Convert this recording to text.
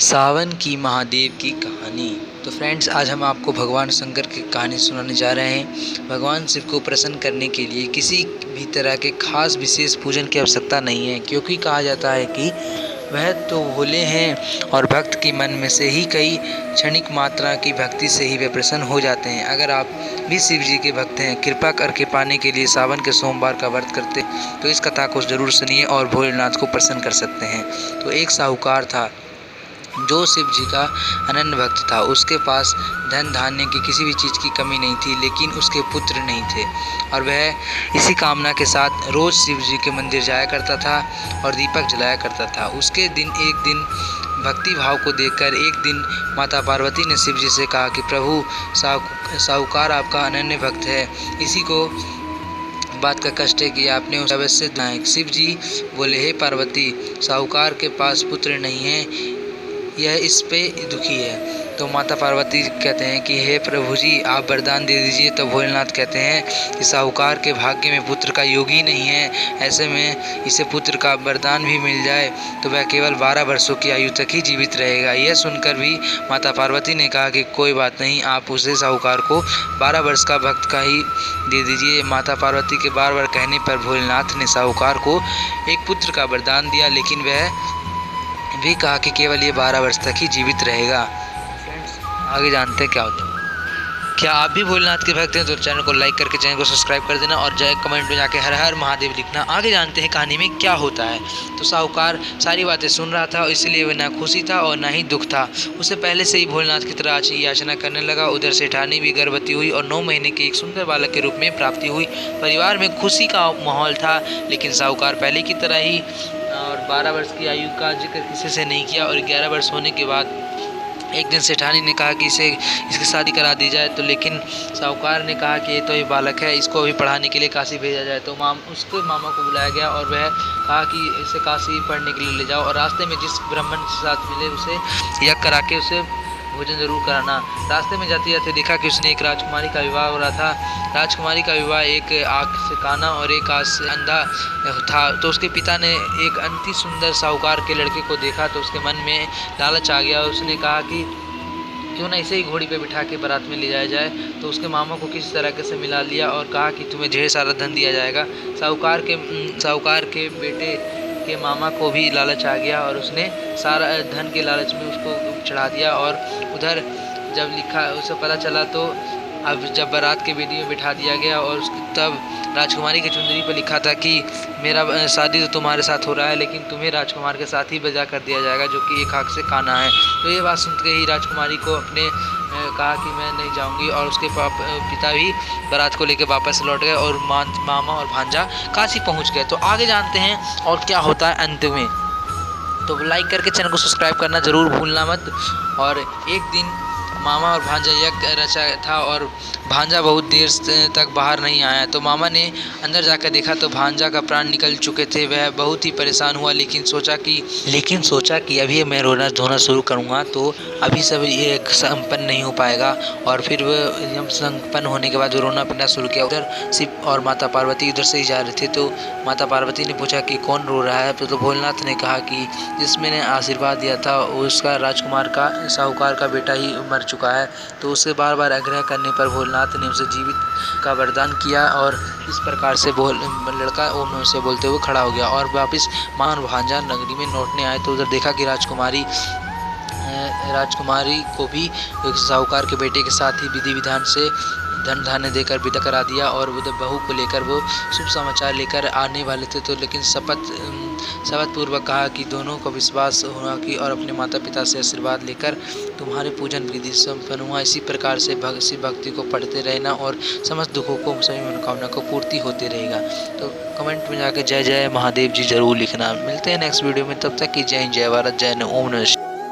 सावन की महादेव की कहानी। तो फ्रेंड्स, आज हम आपको भगवान शंकर की कहानी सुनाने जा रहे हैं। भगवान शिव को प्रसन्न करने के लिए किसी भी तरह के खास विशेष पूजन की आवश्यकता नहीं है, क्योंकि कहा जाता है कि वह तो भोले हैं और भक्त के मन में से ही कई क्षणिक मात्रा की भक्ति से ही वे प्रसन्न हो जाते हैं। अगर आप भी शिव जी के भक्त हैं, कृपा करके पाने के लिए सावन के सोमवार का व्रत करते तो इस कथा को जरूर सुनिए और भोलेनाथ को प्रसन्न कर सकते हैं। तो एक साहूकार था जो शिव जी का अनन्य भक्त था। उसके पास धन धान्य की किसी भी चीज़ की कमी नहीं थी, लेकिन उसके पुत्र नहीं थे और वह इसी कामना के साथ रोज़ शिव जी के मंदिर जाया करता था और दीपक जलाया करता था। उसके एक दिन भक्ति भाव को देखकर एक दिन माता पार्वती ने शिव जी से कहा कि प्रभु, साहूकार आपका अनन्य भक्त है, इसी को बात का कष्ट है कि आपने उसे अवश्य दिलाएं। शिव जी बोले, हे पार्वती, साहूकार के पास पुत्र नहीं है, यह इस पे दुखी है। तो माता पार्वती कहते हैं कि हे प्रभु जी, आप वरदान दे दीजिए। तो भोलेनाथ कहते हैं कि साहूकार के भाग्य में पुत्र का योग ही नहीं है, ऐसे में इसे पुत्र का वरदान भी मिल जाए तो वह केवल 12 वर्षों की आयु तक ही जीवित रहेगा। यह सुनकर भी माता पार्वती ने कहा कि कोई बात नहीं, आप उसे साहूकार को 12 वर्ष का भक्त का ही दे दीजिए। माता पार्वती के बार बार कहने पर भोलेनाथ ने साहूकार को एक पुत्र का वरदान दिया, लेकिन वह भी कहा कि केवल ये 12 वर्ष तक ही जीवित रहेगा। फ्रेंड्स, आगे जानते हैं क्या होता है। क्या आप भी भोलेनाथ के भक्त हैं तो चैनल को लाइक करके चैनल को सब्सक्राइब कर देना और कमेंट में जाके हर हर महादेव लिखना। आगे जानते हैं कहानी में क्या होता है। तो साहूकार सारी बातें सुन रहा था, इसलिए वह ना खुशी था और ना ही दुख था। उसे पहले से ही भोलेनाथ की तरह अच्छी याचना करने लगा। उधर सेठानी भी गर्भवती हुई और 9 महीने के एक सुंदर बालक के रूप में प्राप्ति हुई। परिवार में खुशी का माहौल था, लेकिन साहूकार पहले की तरह ही और 12 वर्ष की आयु का जिक्र किसी से नहीं किया। और 11 वर्ष होने के बाद एक दिन सेठानी ने कहा कि इसकी शादी करा दी जाए। तो लेकिन साहूकार ने कहा कि ये तो ये बालक है, इसको अभी पढ़ाने के लिए काशी भेजा जाए। तो उसके मामा को बुलाया गया और वह कहा कि इसे काशी पढ़ने के लिए ले जाओ और रास्ते में जिस ब्राह्मण के साथ मिले उसे यज्ञ करा के उसे भोजन जरूर कराना। रास्ते में जाते जाते देखा कि उसने एक राजकुमारी का विवाह हो रहा था। राजकुमारी का विवाह एक आँख से काना और एक आँख से अंधा था। तो उसके पिता ने एक अति सुंदर साहूकार के लड़के को देखा तो उसके मन में लालच आ गया। उसने कहा कि क्यों ना इसे ही घोड़ी पे बिठा के बारात में ले जाया जाए। तो उसके मामा को किसी तरह से मिला लिया और कहा कि तुम्हें ढेर सारा धन दिया जाएगा। साहूकार के बेटे के मामा को भी लालच आ गया और उसने सारा धन के लालच में उसको चढ़ा दिया। और उधर जब उसे पता चला तो अब जब बारात के वेदी में बिठा दिया गया और तब राजकुमारी की चुंदरी पर लिखा था कि मेरा शादी तो तुम्हारे साथ हो रहा है, लेकिन तुम्हें राजकुमार के साथ ही बजा कर दिया जाएगा, जो कि एक आँख से काना है। तो ये बात सुनते ही राजकुमारी को अपने कहा कि मैं नहीं जाऊंगी और उसके पिता भी बारात को लेकर वापस लौट गए और मामा और भांजा काशी पहुंच गए। तो आगे जानते हैं और क्या होता है अंत में। तो लाइक करके चैनल को सब्सक्राइब करना ज़रूर भूलना मत। और एक दिन मामा और भांजा यज्ञ रचा था और भांजा बहुत देर तक बाहर नहीं आया। तो मामा ने अंदर जाकर देखा तो भांजा का प्राण निकल चुके थे। वह बहुत ही परेशान हुआ, लेकिन सोचा कि अभी मैं रोना धोना शुरू करूँगा तो अभी सब ये संपन्न नहीं हो पाएगा। और फिर वह संपन्न होने के बाद वो रोना पीना शुरू किया। उधर शिव और माता पार्वती उधर से ही जा रहे थे। तो माता पार्वती ने पूछा कि कौन रो रहा है। तो भोलेनाथ ने कहा कि जिसमें आशीर्वाद दिया था उसका राजकुमार का साहूकार का बेटा ही मर चुका है। तो उससे बार बार आग्रह करने पर भोलेनाथ ने उसे जीवित का वरदान किया और इस प्रकार से लड़का ओम से बोलते हुए खड़ा हो गया और वापस मां और भांजा नगरी में लौटने आए। तो उधर देखा कि राजकुमारी को भी साहूकार के बेटे के साथ ही विधि विधान से धन धान्य देकर विदा करा दिया और उधर बहू को लेकर वो शुभ समाचार लेकर आने वाले थे। तो लेकिन शपथ पूर्वक कहा कि दोनों को विश्वास होना कि और अपने माता पिता से आशीर्वाद लेकर तुम्हारे पूजन विधि संपन्न हुआ। इसी प्रकार से शिव भक्ति को पढ़ते रहना और समस्त दुखों को सभी मनोकामना को पूर्ति होते रहेगा। तो कमेंट में जाकर जय जय महादेव जी जरूर लिखना। मिलते हैं नेक्स्ट वीडियो में, तब तक की जय हिंद, जय भारत, जय ओम नमः।